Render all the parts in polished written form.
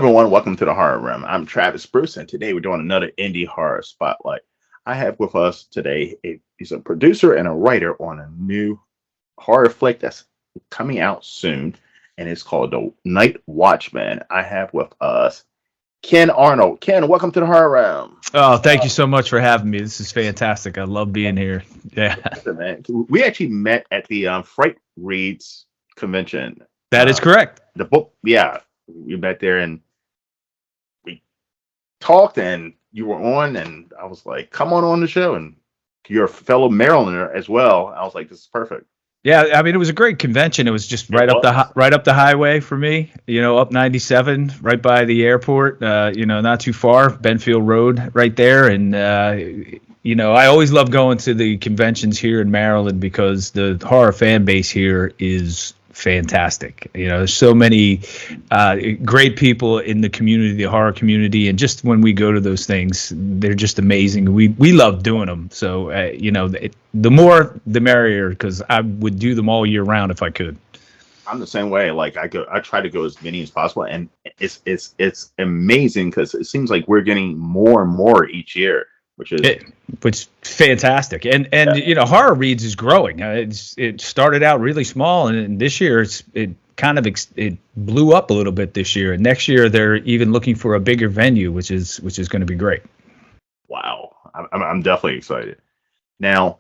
everyone, welcome to the Horror Room. I'm Travis Bruce, and today we're doing another indie horror spotlight. I have with us today he's a producer and a writer on a new horror flick that's coming out soon, and it's called The Night Watchman. I have with us Ken Arnold. Ken, welcome to the Horror Room. Oh, thank you so much for having me. This is fantastic. I love being here. Yeah, Man, we actually met at the Fright Reads convention. that is correct. The book, yeah, we met there and we talked, and you were on, and I was like, "Come on the show," and you're a fellow Marylander as well. I was like, "This is perfect." Yeah, I mean, it was a great convention. It was just right up the highway for me. Up 97, right by the airport. Not too far, Benfield Road, right there. And I always love going to the conventions here in Maryland because the horror fan base here is fantastic. There's so many great people in the community, the horror community, and just when we go to those things, they're just amazing. We love doing them. So the more the merrier, because I would do them all year round if I could. I'm the same way. Like I try to go as many as possible, and it's amazing because it seems like we're getting more and more each year, which is fantastic. And horror reads is growing. It started out really small, and this year it blew up a little bit this year. And next year they're even looking for a bigger venue, which is going to be great. Wow, I'm definitely excited. Now,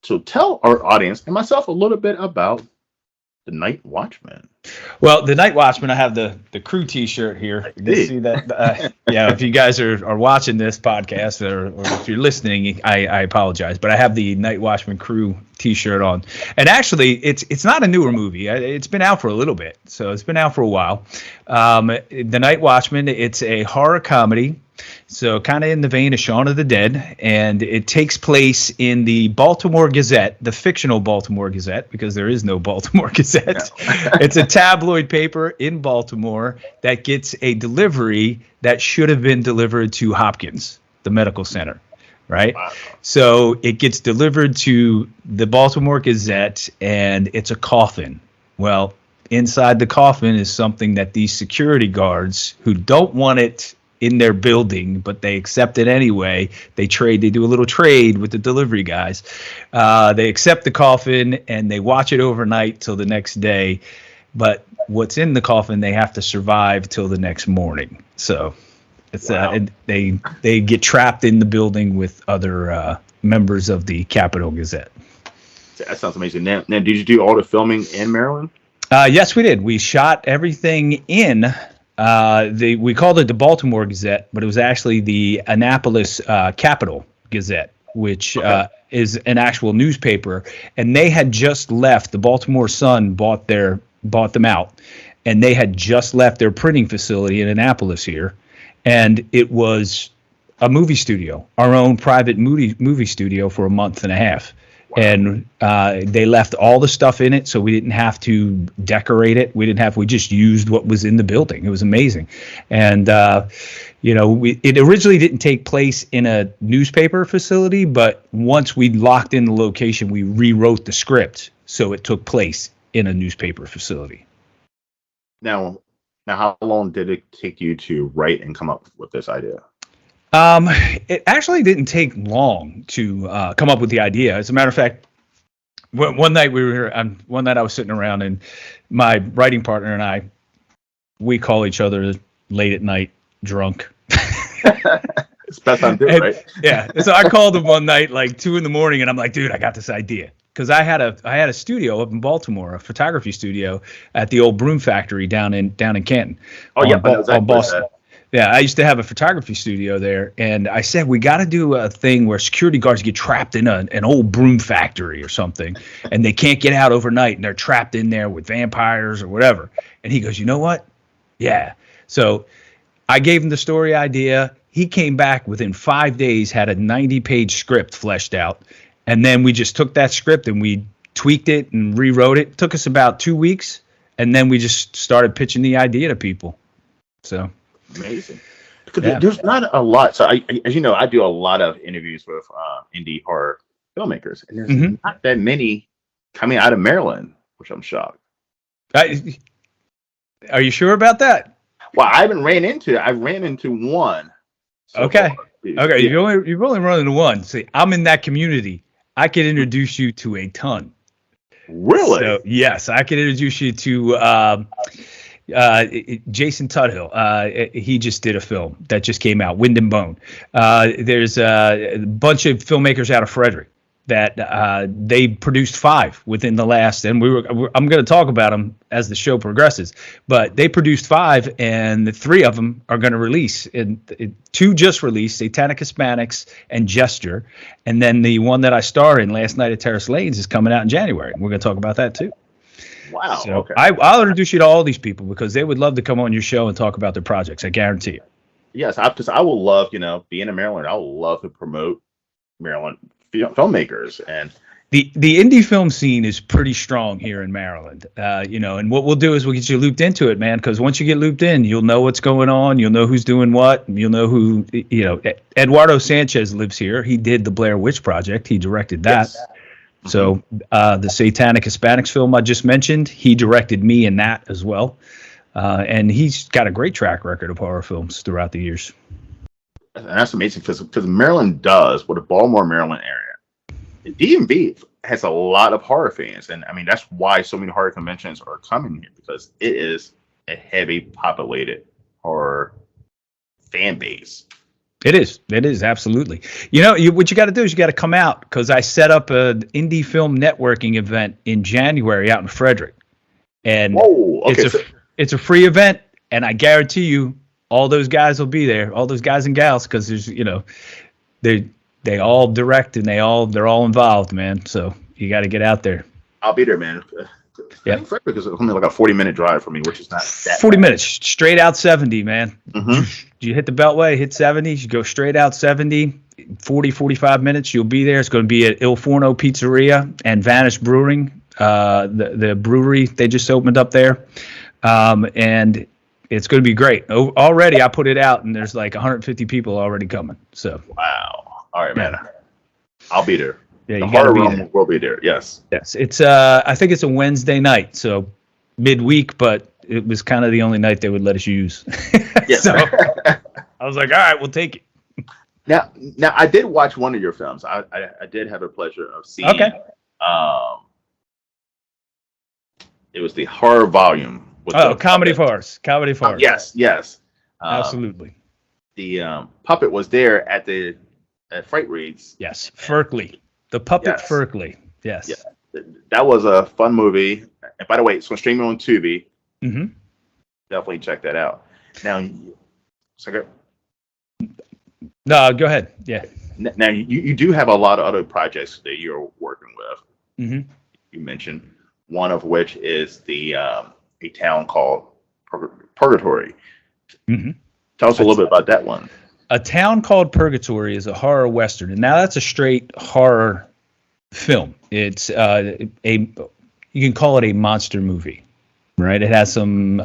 so tell our audience and myself a little bit about The Night Watchman. Well, The Night Watchman, I have the crew T-shirt here. You can see that. If you guys are watching this podcast or if you're listening, I apologize, but I have the Night Watchman crew T-shirt on. And actually, it's not a newer movie. It's been out for a little bit, so it's been out for a while. The Night Watchman, it's a horror comedy. So kind of in the vein of Shaun of the Dead, and it takes place in the Baltimore Gazette, the fictional Baltimore Gazette, because there is no Baltimore Gazette. No. It's a tabloid paper in Baltimore that gets a delivery that should have been delivered to Hopkins, the medical center, right? Wow. So it gets delivered to the Baltimore Gazette, and it's a coffin. Well, inside the coffin is something that these security guards who don't want it in their building, but they accept it anyway. They do a little trade with the delivery guys. They accept the coffin and they watch it overnight till the next day. But what's in the coffin, they have to survive till the next morning. So it's they get trapped in the building with other members of the Capitol Gazette. That sounds amazing. Now, did you do all the filming in Maryland? Yes, we did. We shot everything in. We called it the Baltimore Gazette, but it was actually the Annapolis Capital Gazette, which is an actual newspaper. And they had just left. The Baltimore Sun bought them out, and they had just left their printing facility in Annapolis here, and it was a movie studio, our own private movie studio for a month and a half. And they left all the stuff in it, so we didn't have to decorate it. We just used what was in the building. It was amazing. And, it originally didn't take place in a newspaper facility, but once we locked in the location, we rewrote the script, so it took place in a newspaper facility. Now, how long did it take you to write and come up with this idea? It actually didn't take long to come up with the idea. As a matter of fact, one night I was sitting around, and my writing partner and I, we call each other late at night drunk. It's best I'm doing, right? Yeah. So I called him one night, like 2 a.m, and I'm like, dude, I got this idea. Because I had a studio up in Baltimore, a photography studio at the old Broom Factory down in Canton. On Boston. Yeah, I used to have a photography studio there, and I said, we got to do a thing where security guards get trapped in an old broom factory or something, and they can't get out overnight, and they're trapped in there with vampires or whatever. And he goes, you know what? Yeah. So I gave him the story idea. He came back within 5 days, had a 90-page script fleshed out, and then we just took that script and we tweaked it and rewrote it. It took us about 2 weeks, and then we just started pitching the idea to people. So... amazing. Because there's not a lot. So as you know, I do a lot of interviews with indie horror filmmakers, and there's not that many coming out of Maryland, which I'm shocked. Are you sure about that? Well, I haven't ran into. I ran into one. So Okay. far. Okay. Yeah. You've only run into one. See, I'm in that community. I can introduce you to a ton. Really? So yes, I can introduce you to Jason Tuthill. He just did a film that just came out, Wind and Bone. There's a bunch of filmmakers out of Frederick that they produced 5 within the last, and I'm going to talk about them as the show progresses, but they produced 5, and the 3 of them are going to release. And 2 just released, Satanic Hispanics and Gesture, and then the one that I starred in last night at Terrace Lanes is coming out in January. We're going to talk about that too. Wow. So Okay. I'll introduce you to all these people because they would love to come on your show and talk about their projects. I guarantee you. Yes, because I will love, being in Maryland. I will love to promote Maryland filmmakers, and The indie film scene is pretty strong here in Maryland, and what we'll do is we'll get you looped into it, man, because once you get looped in, you'll know what's going on. You'll know who's doing what. You'll know who, Eduardo Sanchez lives here. He did the Blair Witch Project. He directed that. yes. So the Satanic Hispanics film I just mentioned, he directed me in that as well. And he's got a great track record of horror films throughout the years. And that's amazing because Maryland does, with the Baltimore, Maryland area, the DMV has a lot of horror fans, and I mean that's why so many horror conventions are coming here, because it is a heavy populated horror fan base. It is absolutely. What you got to do is you got to come out, because I set up an indie film networking event in January out in Frederick, and Whoa, okay, it's a free event, and I guarantee you all those guys will be there, all those guys and gals, because there's they all direct and they're all involved, man. So you got to get out there. I'll be there, man. Yeah, Frederick is only like a 40-minute drive from me, which is not that 40 bad. minutes straight out 70, man. Mm-hmm. You hit the Beltway, hit 70, you go straight out 70, 45 minutes, you'll be there. It's going to be at Il Forno Pizzeria and Vanish Brewing, the brewery they just opened up there. And it's going to be great. Already I put it out and there's like 150 people already coming. So Wow. All right, man. I'll be there. Yeah, the you gotta horror be room there. will be there. Yes. Yes, it's I think it's a Wednesday night, so midweek, but it was kind of the only night they would let us use. Yes. So I was like, all right, we'll take it. Now, I did watch one of your films. I did have the pleasure of seeing. Okay. It was the horror volume. With the Comedy puppet. farce. Yes. Absolutely. The puppet was there at Fright Reads. Yes, Ferkley, the puppet Yes. Ferkley. Yes. Yeah. That was a fun movie. And by the way, it's on streaming on Tubi. Mm-hmm. Definitely check that out. Now, No, go ahead. Yeah. Now you do have a lot of other projects that you're working with. Mm-hmm. You mentioned one of which is a town called Purgatory. Mm-hmm. Tell us a little bit about that one. A Town Called Purgatory is a horror western, and now that's a straight horror film. It's you can call it a monster movie, right? It has some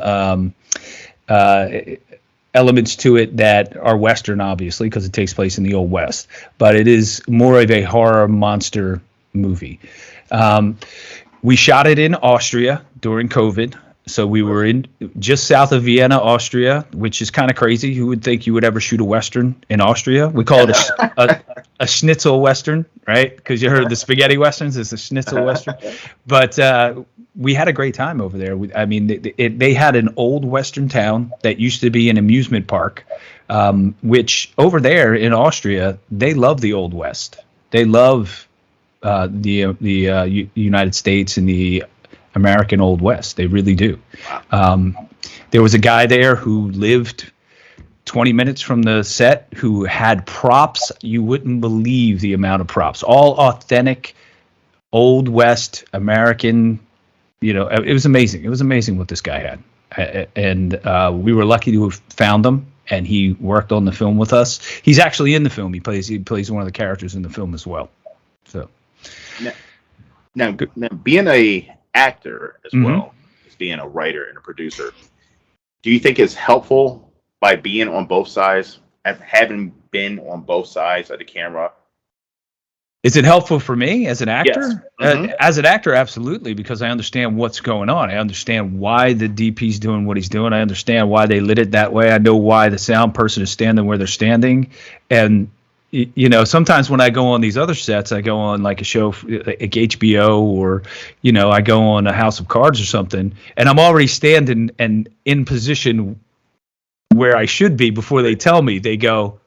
elements to it that are western, obviously, because it takes place in the Old West, but it is more of a horror monster movie. We shot it in Austria during COVID. So we were in just south of Vienna, Austria, which is kind of crazy. Who would think you would ever shoot a Western in Austria? We call it a schnitzel Western, right? Because you heard the spaghetti Westerns, it's a schnitzel Western. But we had a great time over there. They had an old Western town that used to be an amusement park, which over there in Austria, they love the Old West. They love the United States and the American Old West. They really do. There was a guy there who lived 20 minutes from the set who had props. You wouldn't believe the amount of props. All authentic Old West American. It was amazing. It was amazing what this guy had. And we were lucky to have found him, and he worked on the film with us. He's actually in the film. He plays one of the characters in the film as well. So now being a actor as Mm-hmm. well as being a writer and a producer, do you think it's helpful by being on both sides, having been on both sides of the camera, Is it helpful for me as an Yes. actor? As an actor, absolutely, because I understand what's going on. I understand why the DP's doing what he's doing. I understand why they lit it that way. I know why the sound person is standing where they're standing. And, you know, sometimes when I go on these other sets, I go on like a show like HBO, or, you know, I go on a House of Cards or something, and I'm already standing and in position where I should be before they tell me. They go,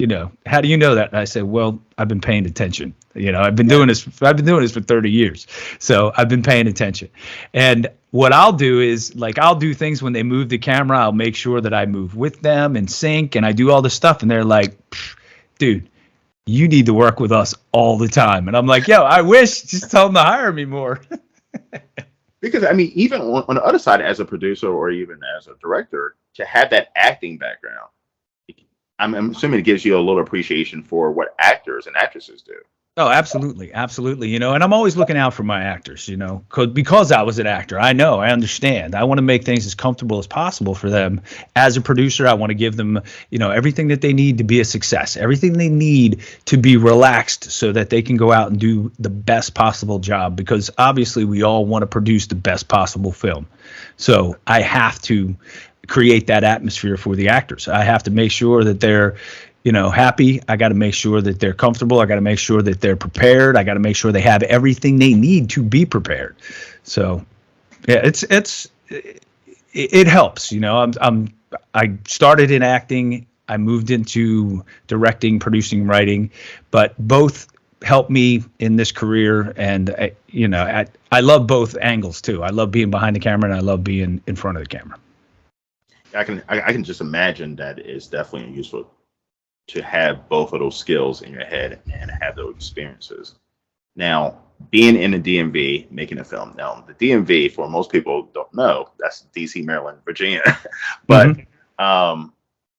you know, how do you know that? And I said, well, I've been paying attention. You know, I've been doing this for 30 years. So I've been paying attention. And what I'll do is, like, I'll do things when they move the camera. I'll make sure that I move with them and sync, and I do all this stuff. And they're like, dude, you need to work with us all the time. And I'm like, yo, I wish. Just tell them to hire me more. Because I mean, even on the other side, as a producer or even as a director, to have that acting background, I'm assuming it gives you a little appreciation for what actors and actresses do. Oh, absolutely. Absolutely. You know, and I'm always looking out for my actors, you know, because I was an actor. I know, I understand. I want to make things as comfortable as possible for them. As a producer, I want to give them, you know, everything that they need to be a success, everything they need to be relaxed so that they can go out and do the best possible job, because obviously we all want to produce the best possible film. So I have to create that atmosphere for the actors. I have to make sure that they're, you know, happy. I got to make sure that they're comfortable. I got to make sure that they're prepared. I got to make sure they have everything they need to be prepared. So, yeah, it helps. You know, I started in acting. I moved into directing, producing, writing, but both helped me in this career. And you know, I love both angles too. I love being behind the camera, and I love being in front of the camera. I can just imagine that it's definitely useful to have both of those skills in your head and have those experiences. Now, being in the DMV, making a film. Now, the DMV, for most people don't know, that's DC, Maryland, Virginia. But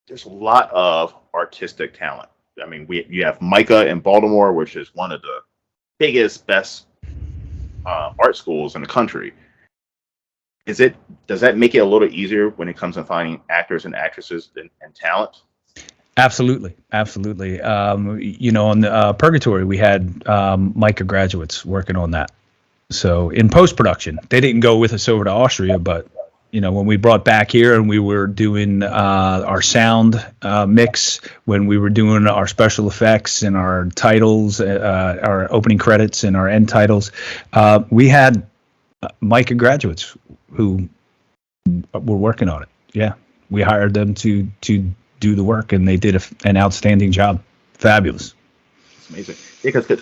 there's a lot of artistic talent. I mean, you have Micah in Baltimore, which is one of the biggest, best art schools in the country. Does that make it a little easier when it comes to finding actors and actresses and talent? Absolutely. Absolutely. You know, on the Purgatory, we had Micah graduates working on that. So in post-production, they didn't go with us over to Austria, but, you know, when we brought back here and we were doing our sound mix, when we were doing our special effects and our titles, our opening credits and our end titles, we had Micah graduates who were working on it. Yeah. We hired them to do the work, and they did an outstanding job. Fabulous. It's amazing. Because the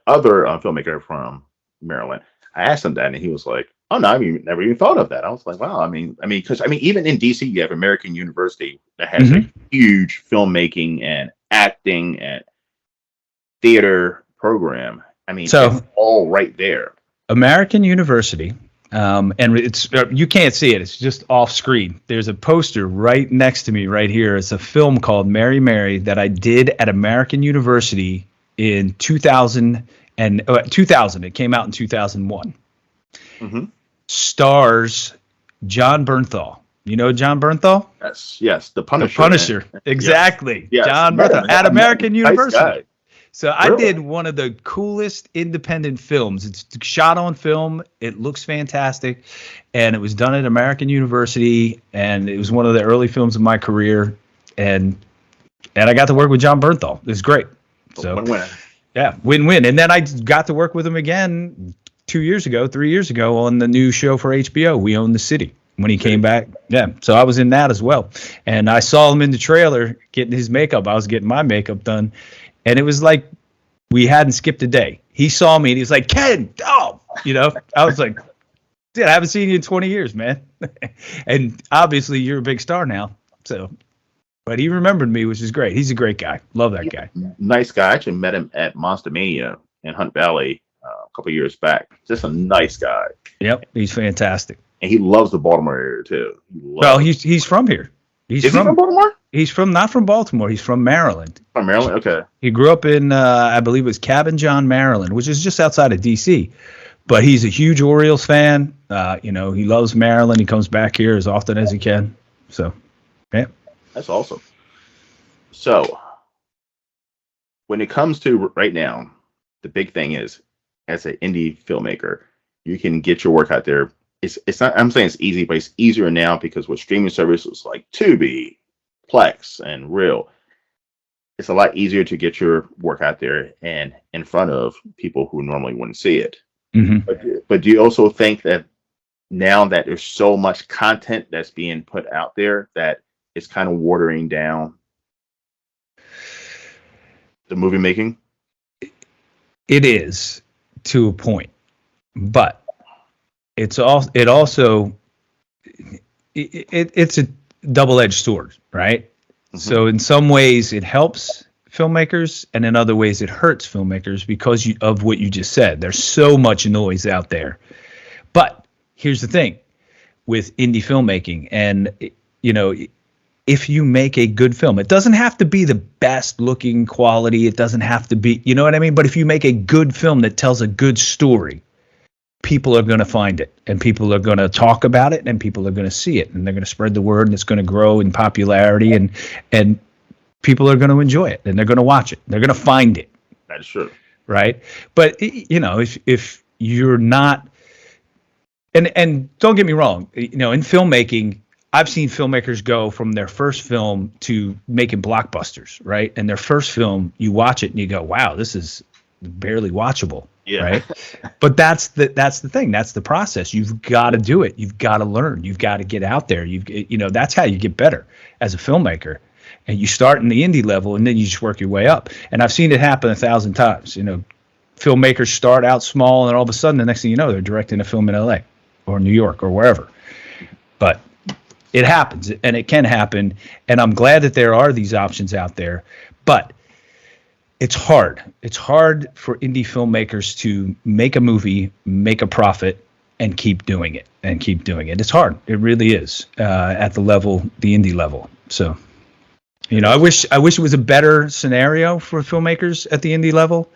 other filmmaker from Maryland, I asked him that, and he was like, "Oh no, never even thought of that." I was like, "Wow." I mean, because even in DC, you have American University that has a huge filmmaking and acting and theater program. I mean, so it's all right there. American University. And it's you can't see it. It's just off screen. There's a poster right next to me right here. It's a film called Mary Mary that I did at American University in 2000. It came out in 2001. Stars John Bernthal. You know John Bernthal? Yes, the Punisher. The Punisher, exactly. Yes. John Bernthal at American University. Nice. So I did one of the coolest independent films. It's shot on film. It looks fantastic. And it was done at American University. And it was one of the early films of my career. And I got to work with John Bernthal. It was great. So win-win. Yeah, win-win. And then I got to work with him again 3 years ago on the new show for HBO, We Own the City, when he came back. Yeah, so I was in that as well. And I saw him in the trailer getting his makeup. I was getting my makeup done. And it was like we hadn't skipped a day. He saw me and he was like, "Ken, oh," you know. I was like, "Dude, I haven't seen you in 20 years, man." And obviously you're a big star now. So, but he remembered me, which is great. He's a great guy. Love that guy. Nice guy. I actually met him at Monster Mania in Hunt Valley a couple of years back. Just a nice guy. Yep, he's fantastic. And he loves the Baltimore area too. He's from here. Is he from Baltimore? He's not from Baltimore. He's from Maryland. From Maryland, okay. He grew up in, I believe it was Cabin John, Maryland, which is just outside of D.C. But he's a huge Orioles fan. You know, he loves Maryland. He comes back here as often as he can. So, yeah. That's awesome. So, when it comes to right now, the big thing is, as an indie filmmaker, you can get your work out there. It's not. I'm saying it's easy, but it's easier now because with streaming services like Tubi, Plex, and Reel, it's a lot easier to get your work out there and in front of people who normally wouldn't see it. Mm-hmm. But do you also think that now that there's so much content that's being put out there that it's kind of watering down the movie making? It is, to a point, but it's also it's a double-edged sword, right? Mm-hmm. So in some ways it helps filmmakers, and in other ways it hurts filmmakers because of what you just said. There's so much noise out there. But here's the thing with indie filmmaking, and if you make a good film, it doesn't have to be the best looking quality. It doesn't have to be, you know what I mean? But if you make a good film that tells a good story, people are going to find it, and people are going to talk about it, and people are going to see it, and they're going to spread the word, and it's going to grow in popularity, and people are going to enjoy it, and they're going to watch it. They're going to find it. That's true. Right. But if you're not, and don't get me wrong, in filmmaking, I've seen filmmakers go from their first film to making blockbusters, right? And their first film, you watch it and you go, wow, this is barely watchable. Yeah. Right. But that's the thing. That's the process. You've got to do it. You've got to learn. You've got to get out there. That's how you get better as a filmmaker. And you start in the indie level, and then you just work your way up. And I've seen it happen 1,000 times. Filmmakers start out small, and all of a sudden, the next thing you know, they're directing a film in LA or New York or wherever. But it happens, and it can happen. And I'm glad that there are these options out there. But it's hard. It's hard for indie filmmakers to make a movie, make a profit, and keep doing it. It's hard. It really is at the indie level. So. I wish it was a better scenario for filmmakers at the indie level,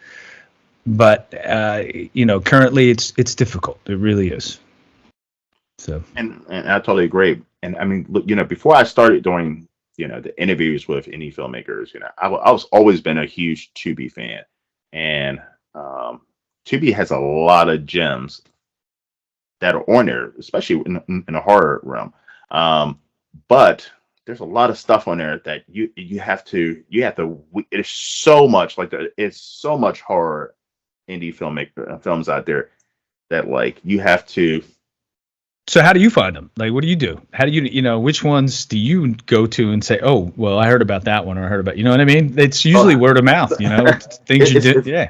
but currently it's difficult. It really is. So, and I totally agree. And I mean, look, before I started doing the interviews with indie filmmakers, I was always been a huge Tubi fan, and Tubi has a lot of gems that are on there, especially in the horror realm. But there's a lot of stuff on there that you have to it is so much it's so much horror indie films out there that you have to. So how do you find them? What do you do? How do you which ones do you go to and say, oh, well, I heard about that one, or I heard about, what I mean? It's usually word of mouth, things you did. Yeah.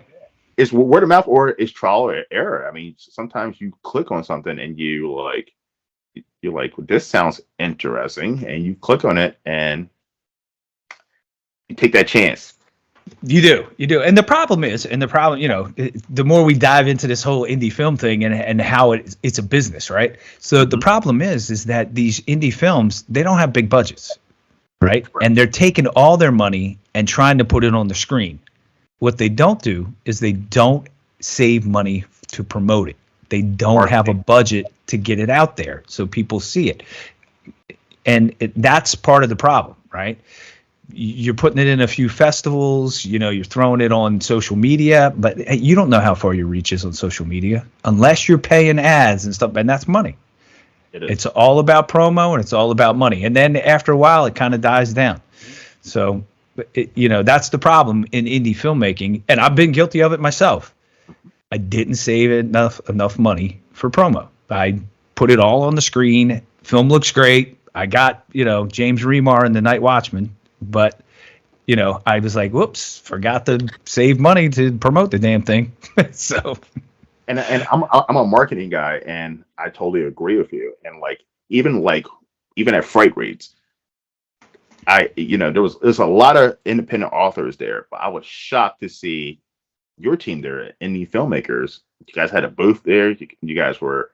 It's word of mouth, or it's trial or error. I mean, sometimes you click on something and you're like, this sounds interesting, and you click on it and you take that chance. You do. And the problem, the more we dive into this whole indie film thing and how it's a business, right? So the problem is that these indie films, they don't have big budgets, right? And they're taking all their money and trying to put it on the screen. What they don't do is they don't save money to promote it. They don't have a budget to get it out there so people see it. And that's part of the problem, right? You're putting it in a few festivals, you're throwing it on social media, but you don't know how far your reach is on social media unless you're paying ads and stuff, and that's money. It's all about promo, and it's all about money. And then after a while, it kind of dies down. So, that's the problem in indie filmmaking, and I've been guilty of it myself. I didn't save enough money for promo. I put it all on the screen. Film looks great. I got, James Remar in The Night Watchmen, but, I was like, whoops, forgot to save money to promote the damn thing. So, and I'm a marketing guy, and I totally agree with you. And even at Fright Rates, there's a lot of independent authors there, but I was shocked to see your team there, indie filmmakers. You guys had a booth there. You guys were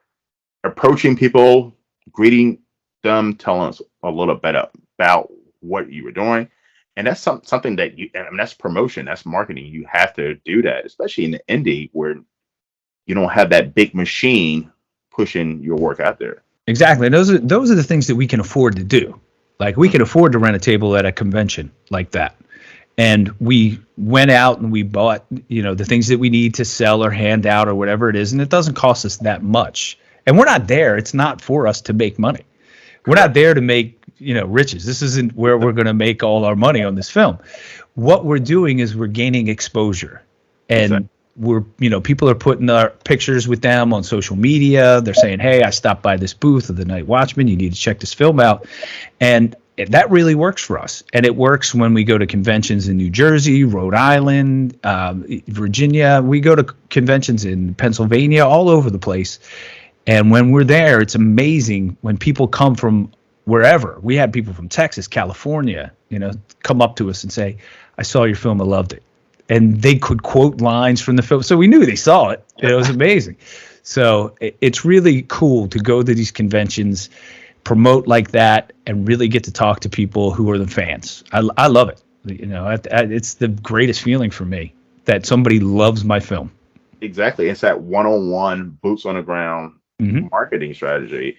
approaching people, greeting them, telling us a little bit about what you were doing. And that's something that that's promotion, that's marketing. You have to do that, especially in the indie where you don't have that big machine pushing your work out there. Exactly. Those are the things that we can afford to do. We can afford to rent a table at a convention like that. And we went out and we bought, the things that we need to sell or hand out or whatever it is. And it doesn't cost us that much. And we're not there. It's not for us to make money. We're not there to make, riches. This isn't where we're going to make all our money on this film. What we're doing is we're gaining exposure. And people are putting our pictures with them on social media. They're saying, hey, I stopped by this booth of the Night Watchman. You need to check this film out. And that really works for us. And it works when we go to conventions in New Jersey, Rhode Island, Virginia. We go to conventions in Pennsylvania, all over the place. And when we're there, it's amazing when people come from wherever. We had people from Texas, California, come up to us and say, I saw your film, I loved it. And they could quote lines from the film. So we knew they saw it. It was amazing. So it's really cool to go to these conventions, promote like that, and really get to talk to people who are the fans. I love it. It's the greatest feeling for me that somebody loves my film. Exactly. It's that one-on-one, boots on the ground marketing strategy.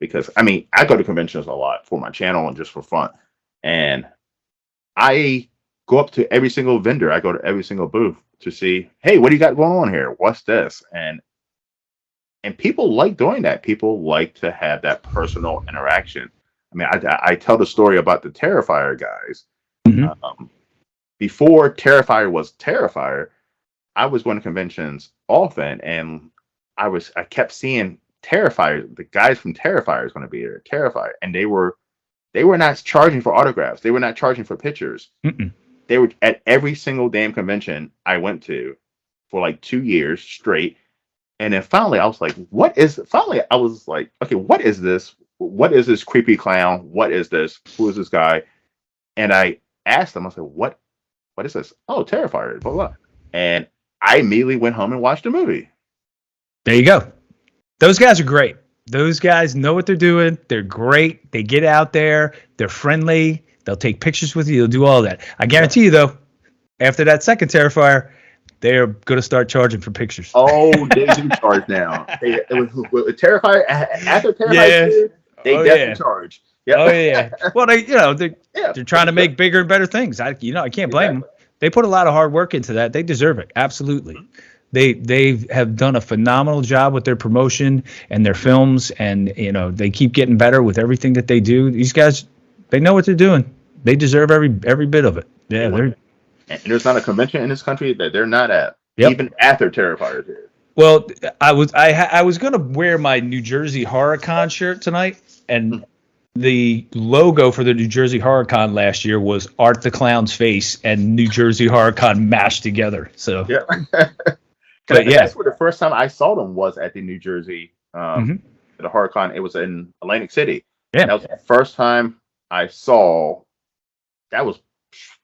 Because, I go to conventions a lot for my channel and just for fun. And I go up to every single vendor. I go to every single booth to see, hey, what do you got going on here? What's this? And people like doing that. People like to have that personal interaction. I tell the story about the Terrifier guys. Before Terrifier was Terrifier, I was going to conventions often, and I kept seeing Terrifier. The guys from Terrifier is going to be there, Terrifier, and they were not charging for autographs. They were not charging for pictures. They were at every single damn convention I went to for like 2 years straight. And then finally I was like, okay, what is this? What is this creepy clown? What is this? Who is this guy? And I asked them, I said, what is this? Oh, Terrifier, blah, blah. And I immediately went home and watched the movie. There you go. Those guys are great. Those guys know what they're doing. They're great. They get out there. They're friendly. They'll take pictures with you. They'll do all that. I guarantee you, though, after that second Terrifier, they're going to start charging for pictures. Oh, they do charge now. Terrifier, after Terrifier 2, they definitely charge. Yep. Oh, yeah. Well, they're trying to make bigger and better things. I can't blame them. They put a lot of hard work into that. They deserve it. Absolutely. They have done a phenomenal job with their promotion and their films, and they keep getting better with everything that they do. These guys, they know what they're doing. They deserve every bit of it. Yeah, and there's not a convention in this country that they're not at, even after Terrifier did. Well, I was gonna wear my New Jersey HorrorCon shirt tonight, and the logo for the New Jersey HorrorCon last year was Art the Clown's face and New Jersey HorrorCon mashed together. So that's where the first time I saw them was at the New Jersey at the HorrorCon. It was in Atlantic City. Yeah, that was the first time I saw. That was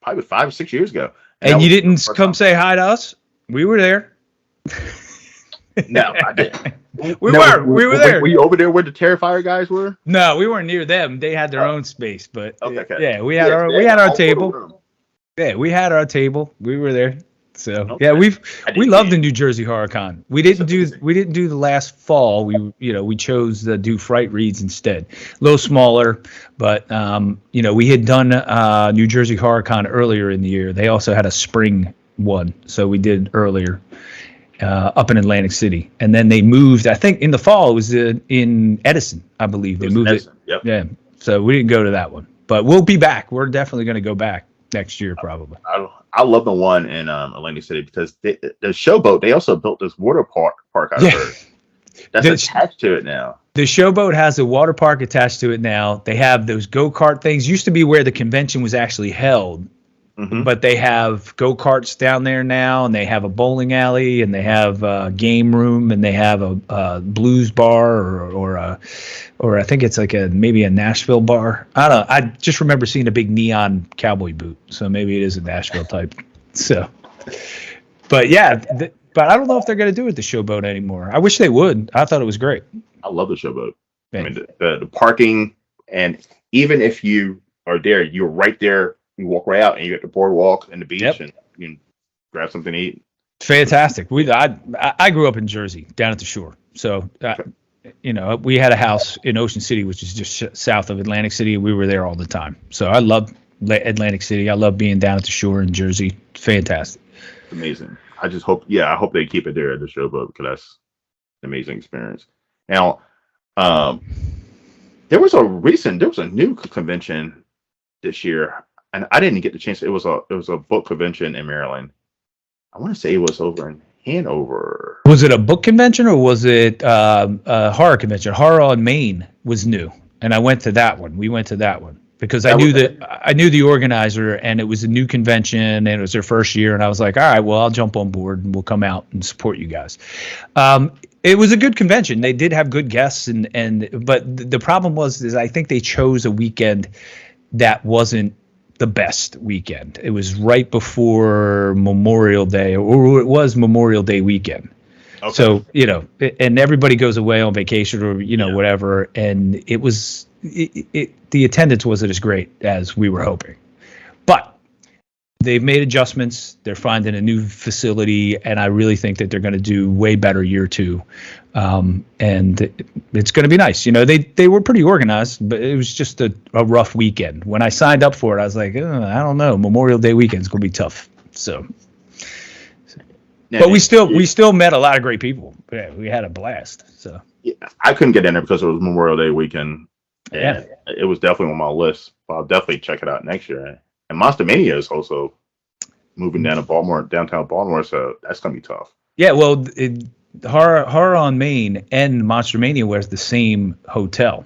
probably 5 or 6 years ago. And you didn't come say hi to us? We were there. No, I didn't. We were there. Were you over there where the Terrifier guys were? No, we weren't near them. They had their own space, but okay. Yeah, we had our table. Yeah, we had our table. We were there. So we love the New Jersey HorrorCon. We didn't do the last fall. We chose to do Fright Reads instead. A little smaller, but we had done New Jersey HorrorCon earlier in the year. They also had a spring one, so we did earlier up in Atlantic City, and then they moved. I think in the fall it was in Edison, I believe. They moved it. Yep. Yeah, so we didn't go to that one, but we'll be back. We're definitely going to go back next year, probably. I love the one in Atlantic City because the Showboat, they also built this water park out of it. That's attached to it now. The Showboat has a water park attached to it now. They have those go-kart things. Used to be where the convention was actually held, but they have go-karts down there now, and they have a bowling alley, and they have a game room, and they have a blues bar or I think it's like maybe a Nashville bar. I don't know. I just remember seeing a big neon cowboy boot, so maybe it is a Nashville type. So, but yeah, but I don't know if they're going to do it the Showboat anymore. I wish they would. I thought it was great. I love the Showboat. Thanks. The parking, and even if you are there, you're right there. You walk right out, and you get the boardwalk and the beach, and you can grab something to eat. Fantastic. I grew up in Jersey, down at the shore, so. We had a house in Ocean City, which is just south of Atlantic City. We were there all the time. So I love Atlantic City. I love being down at the shore in Jersey. Fantastic. Amazing. I just hope, I hope they keep it there at the showboat because that's an amazing experience. Now, um, there was a new convention this year, and I didn't get the chance. It was a book convention in Maryland. I want to say it was over in Hanover. Was it a book convention or was it a horror convention? Horror on Main was new, and I went to that one. We went to that one because I knew the organizer, and it was a new convention, and it was their first year, and I was like, all right, well, I'll jump on board and we'll come out and support you guys. It was a good convention. They did have good guests, but the problem is I think they chose a weekend that wasn't the best weekend. It was right before Memorial Day, or it was Memorial Day weekend. Okay. So, and everybody goes away on vacation or, whatever. And it was, the attendance wasn't as great as we were hoping. But they've made adjustments. They're finding a new facility, and I really think that they're going to do way better year two. And it's going to be nice. They were pretty organized, but it was just a rough weekend. When I signed up for it, I was like, I don't know. Memorial Day weekend is going to be tough. So, but we still met a lot of great people. Yeah, we had a blast. So I couldn't get in there because it was Memorial Day weekend. And it was definitely on my list. But I'll definitely check it out next year. And Monster Mania is also moving down to downtown Baltimore, so that's gonna be tough. Yeah, well, Horror on Main and Monster Mania was the same hotel.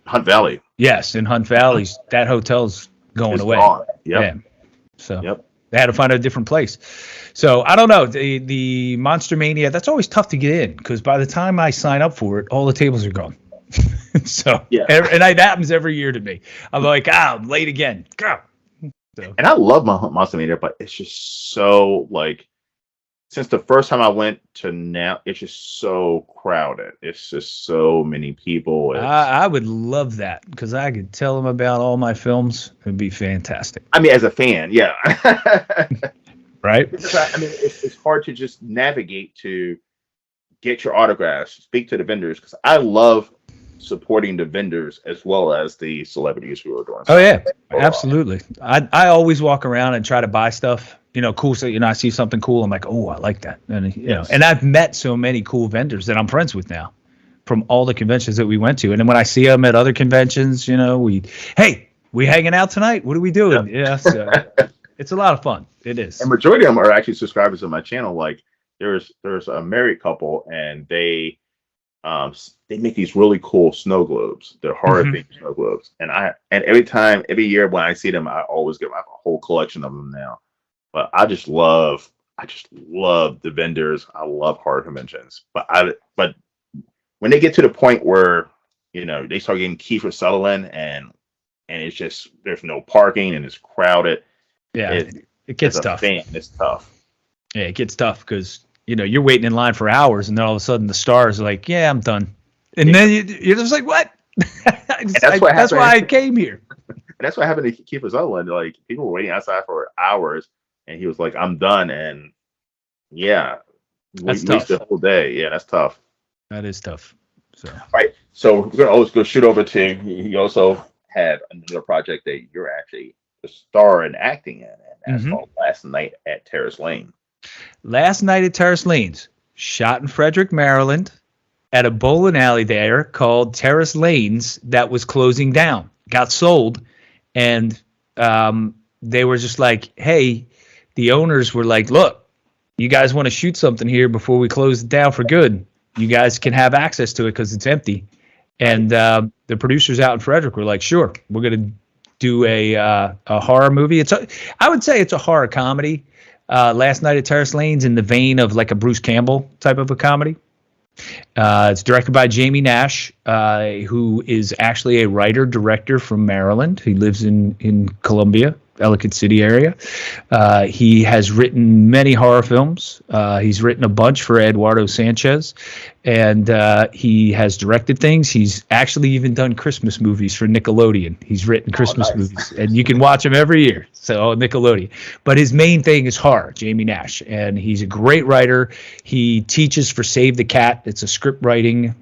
Hunt Valley. Yes, in Hunt Valley, that hotel's going away. Gone. Yep. Yeah. So they had to find a different place. So I don't know. The Monster Mania, that's always tough to get in because by the time I sign up for it, all the tables are gone. So and that happens every year to me. I'm like, I'm late again. Go. So. And I love my Monster Mania, but it's just so since the first time I went to now, it's just so crowded. It's just so many people. I would love that because I could tell them about all my films. It'd be fantastic. I mean, as a fan, yeah. Right? I mean, it's hard to just navigate to get your autographs, speak to the vendors, because I love supporting the vendors as well as the celebrities who are doing stuff. Oh yeah, absolutely. I always walk around and try to buy stuff, cool. So I see something cool, I'm like, oh, I like that, and and I've met so many cool vendors that I'm friends with now from all the conventions that we went to, and then when I see them at other conventions, we hanging out tonight? What are we doing? Yeah, so it's a lot of fun. It is. And majority of them are actually subscribers of my channel. Like there's a married couple, and they make these really cool snow globes. They're horror themed snow globes, and every year when I see them, I always get a whole collection of them now. But I just love the vendors. I love horror conventions. But when they get to the point where they start getting Kiefer Sutherland and it's just there's no parking and it's crowded. Yeah, it gets tough. It's tough. Yeah, it gets tough because you're waiting in line for hours, and then all of a sudden the stars are like, yeah, I'm done. And then you're just like, what? That's why I came here. And that's what happened to Kiefer Sutherland. Like, people were waiting outside for hours, and he was like, I'm done. And that's tough. The whole day. Yeah, that's tough. That is tough. So. All right. So we're going to always go shoot over to, you also have another project that you're actually a star in acting in, and that's called Last Night at Terrace Lane. Last Night at Terrace Lanes, shot in Frederick, Maryland, at a bowling alley there called Terrace Lanes that was closing down, got sold, and they were just like, hey, the owners were like, look, you guys want to shoot something here before we close it down for good. You guys can have access to it because it's empty. And the producers out in Frederick were like, sure, we're going to do a horror movie. I would say it's a horror comedy. Last Night at Terrace Lane's in the vein of like a Bruce Campbell type of a comedy. It's directed by Jamie Nash, who is actually a writer-director from Maryland. He lives in Columbia, Ellicott City area. He has written many horror films. He's written a bunch for Eduardo Sanchez, and he has directed things. He's actually even done Christmas movies for Nickelodeon. He's written Christmas movies, and you can watch them every year. So Nickelodeon. But his main thing is horror, Jamie Nash, and he's a great writer. He teaches for Save the Cat. It's a script writing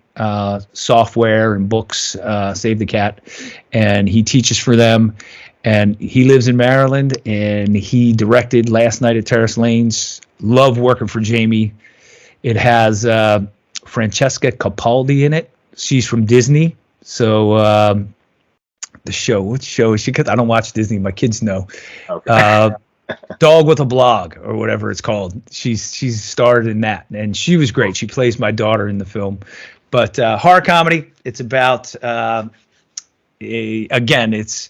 software and books, Save the Cat, and he teaches for them. and he lives in Maryland, and he directed Last Night at Terrace Lanes. Love working for Jamie. It has Francesca Capaldi in it. She's from Disney. So the show, what show is she? I don't watch Disney. My kids know. Okay. Dog with a Blog or whatever it's called. She's starred in that, and she was great. She plays my daughter in the film. But horror comedy. It's about again, it's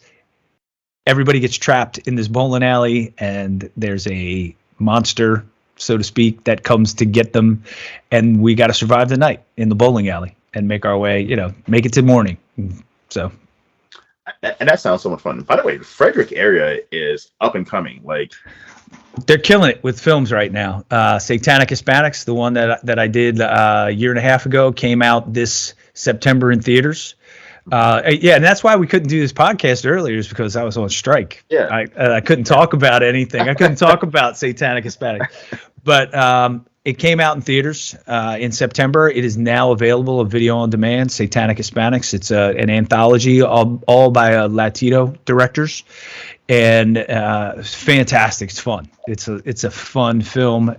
everybody gets trapped in this bowling alley, and there's a monster, so to speak, that comes to get them, and we got to survive the night in the bowling alley and make our way, make it to morning. So, and that sounds so much fun. By the way, the Frederick area is up and coming. Like, they're killing it with films right now. Satanic Hispanics, the one that I did a year and a half ago, came out this September in theaters. Yeah, and that's why we couldn't do this podcast earlier, is because I was on strike. Yeah, I couldn't talk about anything. I couldn't talk about Satanic Hispanic, but it came out in theaters in September. It is now available on video on demand. Satanic Hispanics. It's an anthology, all by Latino directors, and it's fantastic. It's fun. It's a fun film,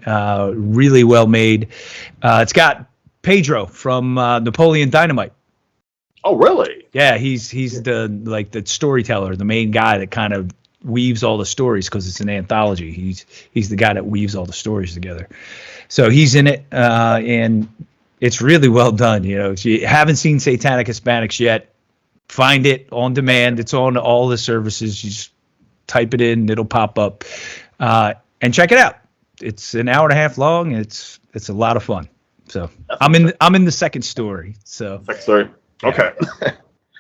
really well made. It's got Pedro from Napoleon Dynamite. Oh, really? Yeah, he's the storyteller, the main guy that kind of weaves all the stories, because it's an anthology. He's the guy that weaves all the stories together. So he's in it, and it's really well done. If you haven't seen Satanic Hispanics yet, find it on demand. It's on all the services. You just type it in, it'll pop up, and check it out. It's an hour and a half long. It's a lot of fun. So I'm in the second story. So second story. Okay.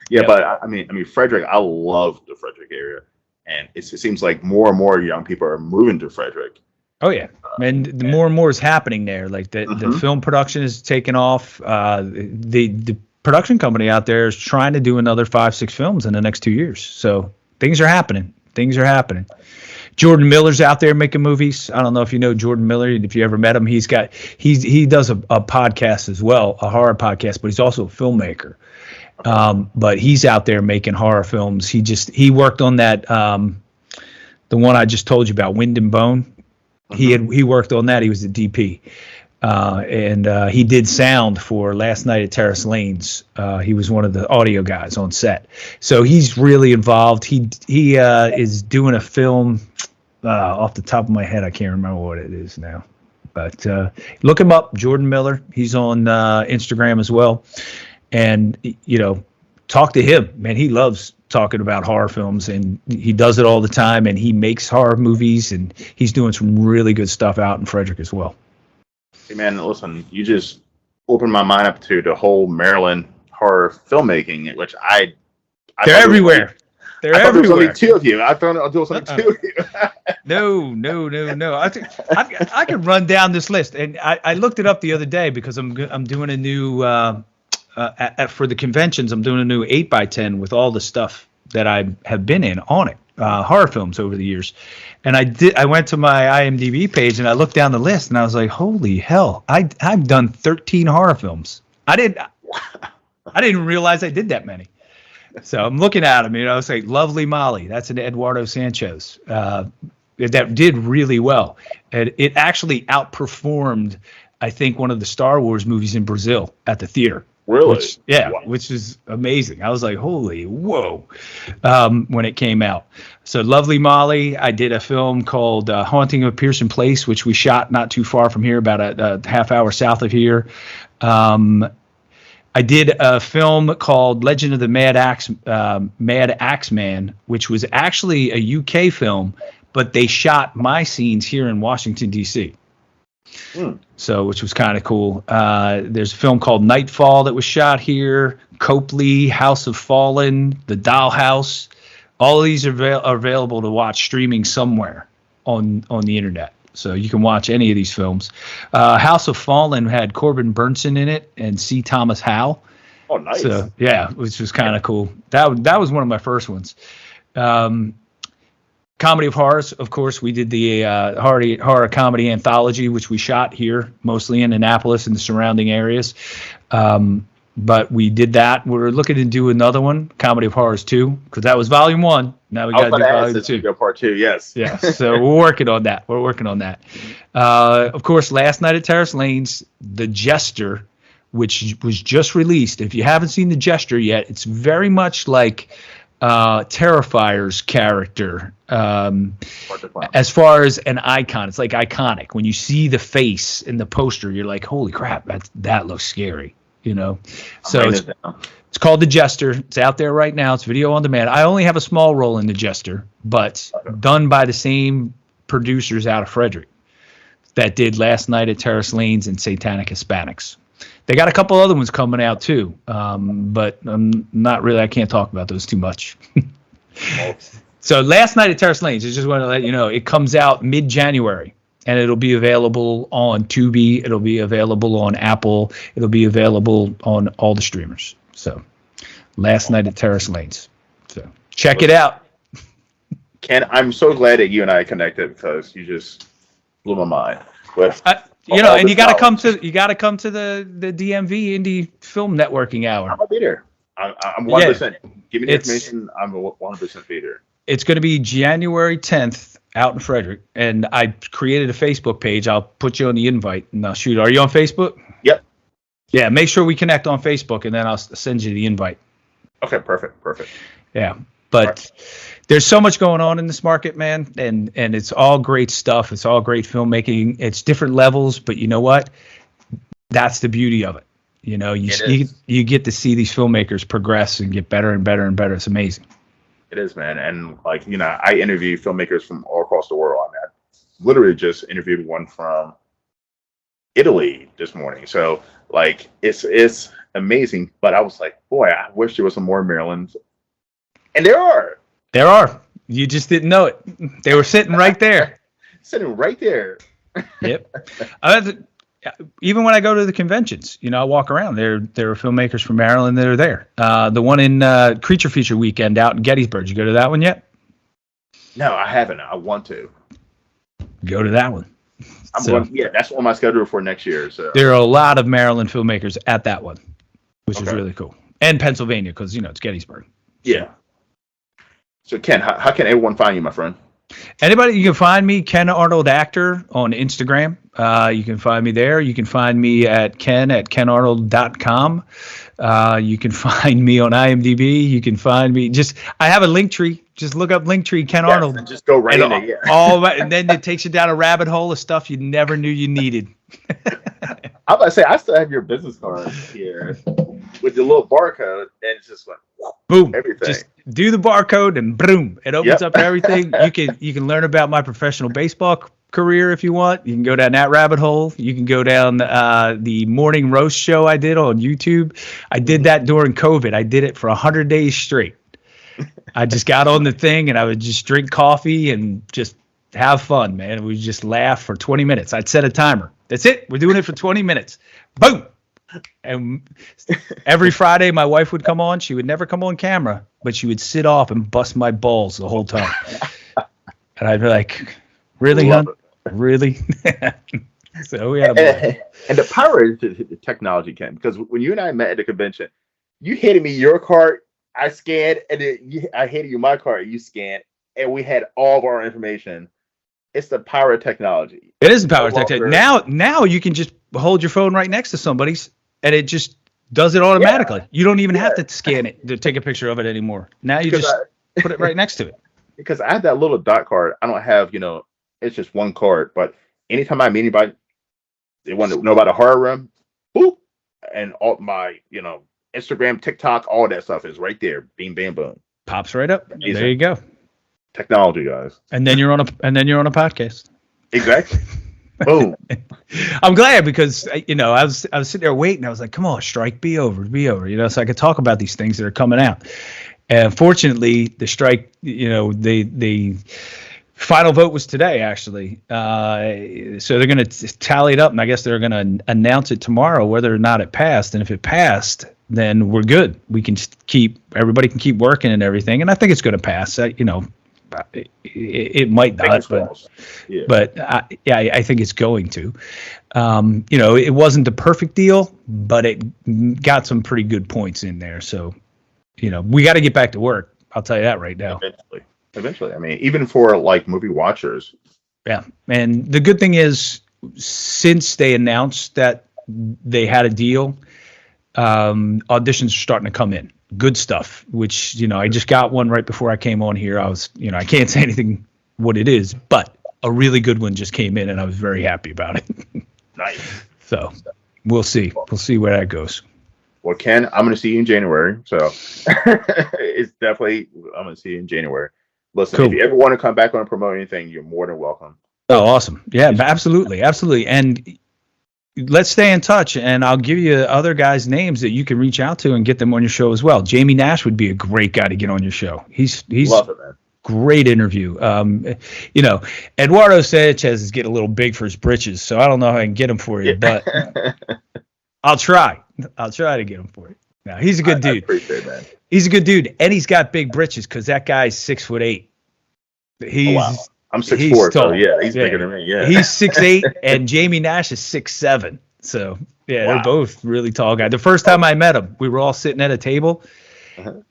Yeah, but I mean, Frederick. I love the Frederick area, and it seems like more and more young people are moving to Frederick. Oh yeah, and more and more is happening there. Like the film production is taking off. The production company out there is trying to do another 5-6 films in the next 2 years. So things are happening. Jordan Miller's out there making movies. I don't know if you know Jordan Miller, if you ever met him. He does a podcast as well, a horror podcast, but he's also a filmmaker. But he's out there making horror films. He worked on that the one I just told you about, Wind and Bone. He worked on that. He was the DP. And he did sound for Last Night at Terrace Lanes. He was one of the audio guys on set. So he's really involved. He is doing a film, off the top of my head, I can't remember what it is now. But look him up, Jordan Miller. He's on Instagram as well. And, talk to him. Man, he loves talking about horror films, and he does it all the time, and he makes horror movies, and he's doing some really good stuff out in Frederick as well. Hey man, listen, you just opened my mind up to the whole Maryland horror filmmaking, which they're everywhere. They're everywhere. There was only two of you. I thought there was only two of you. No. I could run down this list, and I looked it up the other day because I'm doing a new for the conventions. I'm doing a new 8x10 with all the stuff that I have been in on it, horror films over the years. And I went to my IMDb page and I looked down the list and I was like, holy hell, I've done 13 horror films. I didn't realize I did that many. So I'm looking at them, I was like, Lovely Molly. That's an Eduardo Sanchez. That did really well. And it actually outperformed, I think, one of the Star Wars movies in Brazil at the theater. Really? Which is amazing. I was like, holy, whoa, when it came out. So Lovely Molly, I did a film called Haunting of Pearson Place, which we shot not too far from here, about a half hour south of here. I did a film called Legend of the Mad Axe Man, which was actually a UK film, but they shot my scenes here in Washington, D.C. So, which was kind of cool. There's a film called Nightfall that was shot here. Copley, House of Fallen, The Dollhouse. All of these are available to watch streaming somewhere on the internet. So you can watch any of these films. House of Fallen had Corbin Burnson in it and C. Thomas Howell. Oh, nice. So, yeah, which was kind of cool. That was one of my first ones. Comedy of Horrors, of course, we did the horror comedy anthology, which we shot here, mostly in Annapolis and the surrounding areas. but we did that. We're looking to do another one, Comedy of Horrors 2, because that was volume 1. Now we got to do volume 2. Part 2, yes. Yeah, so we're working on that. Of course, last night at Terrace Lanes, The Jester, which was just released. If you haven't seen The Jester yet, it's very much like Terrifier's character. As far as an icon, it's like iconic. When you see the face in the poster, you're like, holy crap, that looks scary. So it's called The Jester. It's out there right now. It's video on demand. I only have a small role in The Jester, but done by the same producers out of Frederick that did Last Night at Terrace Lanes and Satanic Hispanics. They got a couple other ones coming out too, but I'm not really. I can't talk about those too much. So Last Night at Terrace Lanes, I just want to let you know, it comes out mid-January, and it'll be available on Tubi. It'll be available on Apple. It'll be available on all the streamers. So Last Night at Terrace Lanes. So check it out. Ken, I'm so glad that you and I connected because you just blew my mind. And you got to come to the DMV Indie Film Networking Hour. I'll be there. I'm 1%. Give me the information. I'm 100% be there. It's going to be January 10th out in Frederick, and I created a Facebook page. I'll put you on the invite, and I'll shoot. Are you on Facebook? Yep. Yeah, make sure we connect on Facebook, and then I'll send you the invite. Okay, perfect. Yeah, but there's so much going on in this market, man, and it's all great stuff. It's all great filmmaking. It's different levels, but you know what? That's the beauty of it. You get to see these filmmakers progress and get better and better and better. It's amazing. It is, man. And I interview filmmakers from all across the world. I literally just interviewed one from Italy this morning. So it's amazing. But I was like, boy, I wish there was some more Maryland. And there are. You just didn't know it. They were sitting right there. Yep. Even when I go to the conventions, I walk around. There are filmmakers from Maryland that are there. The one in Creature Feature Weekend out in Gettysburg. You go to that one yet? No, I haven't. I want to. Go to that one. That's on my schedule for next year. So there are a lot of Maryland filmmakers at that one, which is really cool. And Pennsylvania, because it's Gettysburg. Yeah. So Ken, how can everyone find you, my friend? Anybody, you can find me, Ken Arnold Actor, on Instagram. You can find me there. You can find me at ken@kenarnold.com. You can find me on IMDb. You can find me I have a link tree. Just look up Linktree Ken Arnold. And just go right in it. Yeah. And then it takes you down a rabbit hole of stuff you never knew you needed. I'm about to say, I still have your business card here with the little barcode, and it's just like boom, everything. Just do the barcode and boom, it opens up everything. You can learn about my professional baseball career if you want. You can go down that rabbit hole. You can go down the morning roast show I did on YouTube. I did that during COVID. I did it for 100 days straight. I just got on the thing and I would just drink coffee and just have fun, man. We just laugh for 20 minutes. I'd set a timer. That's it. We're doing it for 20 minutes. Boom. And every Friday, my wife would come on. She would never come on camera, but she would sit off and bust my balls the whole time. And I'd be like, really, hon? Really? So we had and the power is the technology, Ken, because when you and I met at the convention, you handed me your card, I scanned, and then I handed you my card, you scanned, and we had all of our information. It's the power of technology. It is the power of technology. Now you can just hold your phone right next to somebody's, and it just does it automatically. Yeah. You don't even have to scan it to take a picture of it anymore. Now you just put it right next to it. Because I have that little dot card. I don't have, it's just one card. But anytime I meet anybody, they want to know about a horror room, boop, and all my, Instagram, TikTok, all that stuff is right there. Bing, bam, boom. Pops right up. Amazing. There you go. Technology, guys. And then you're on a podcast. Exactly. Boom. I'm glad because I was sitting there waiting. I was like, come on, strike, be over, so I could talk about these things that are coming out. And fortunately, the strike, the final vote was today, actually. So they're going to tally it up, and I guess they're going to announce it tomorrow whether or not it passed. And if it passed, then we're good. We can everybody can keep working and everything. And I think it's going to pass. it might not, but I think it's going to. It wasn't the perfect deal, but it got some pretty good points in there. So, we got to get back to work. I'll tell you that right now. Eventually. I mean, even for like movie watchers. Yeah. And the good thing is, since they announced that they had a deal, auditions are starting to come in. Good stuff, which, I just got one right before I came on here. I was, I can't say anything what it is, but a really good one just came in and I was very happy about it. Nice. So we'll see. We'll see where that goes. Well, Ken, I'm going to see you in January. So it's definitely, I'm going to see you in January. Listen, cool. If you ever want to come back on and promote anything, you're more than welcome. Oh, awesome. Yeah, absolutely. Absolutely. And let's stay in touch, and I'll give you other guys' names that you can reach out to and get them on your show as well. Jamie Nash would be a great guy to get on your show. He's love it, man. Great interview. Eduardo Sanchez is getting a little big for his britches, so I don't know how I can get him for you, but I'll try. I'll try to get him for you. Now, he's a good dude. I appreciate it, man. He's a good dude, and he's got big britches because that guy's 6'8". Wow. I'm 6'4", so yeah, he's bigger than me. Yeah, he's 6'8", and Jamie Nash is 6'7". So they're both really tall guys. The first time I met them, we were all sitting at a table,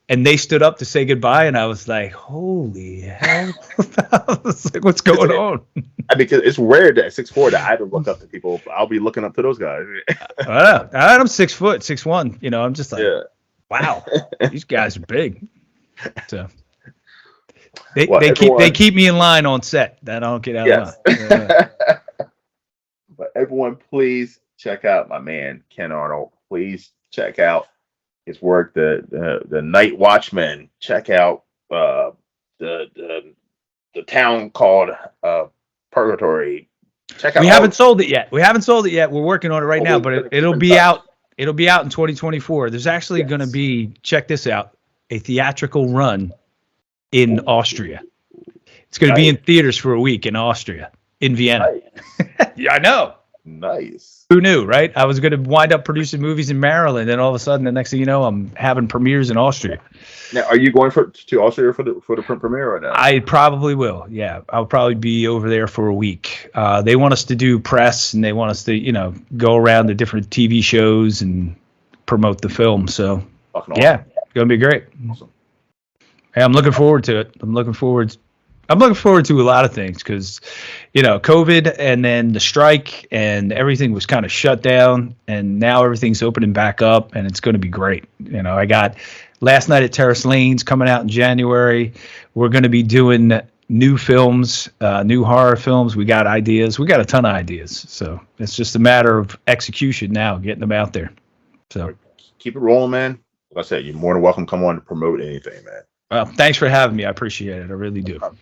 and they stood up to say goodbye, and I was like, "Holy hell!" I was like, "What's going on?" Because it's rare that 6'4" that I don't look up to people. I'll be looking up to those guys. I'm 6 foot, 6'1". I'm just like, wow, these guys are big. So. They keep me in line on set. That I don't get out of line. But everyone, please check out my man Ken Arnold. Please check out his work, the Night Watchmen. Check out the town called Purgatory. Check out. We haven't sold it yet. We're working on it right now, but it'll be out. It'll be out in 2024. There's actually going to be, check this out, a theatrical run in Austria. It's going to be in theaters for a week in Austria, in Vienna. Nice. Yeah, I know. Nice. Who knew, right? I was going to wind up producing movies in Maryland, and all of a sudden, the next thing you know, I'm having premieres in Austria. Now, are you going to Austria for the premiere or not? I probably will. Yeah, I'll probably be over there for a week. They want us to do press, and they want us to, go around to different TV shows and promote the film. So, yeah, it's going to be great. Awesome. Hey, I'm looking forward to it. I'm looking forward to a lot of things because, COVID and then the strike and everything was kind of shut down, and now everything's opening back up, and it's going to be great. I got Last Night at Terrace Lanes coming out in January. We're going to be doing new films, new horror films. We got ideas. We got a ton of ideas. So it's just a matter of execution now, getting them out there. So keep it rolling, man. Like I said, you're more than welcome to come on to promote anything, man. Well, thanks for having me. I appreciate it. I really do. All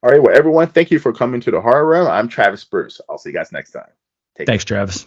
right. Well, everyone, thank you for coming to the Horror Room. I'm Travis Bruce. I'll see you guys next time. Thanks, Travis.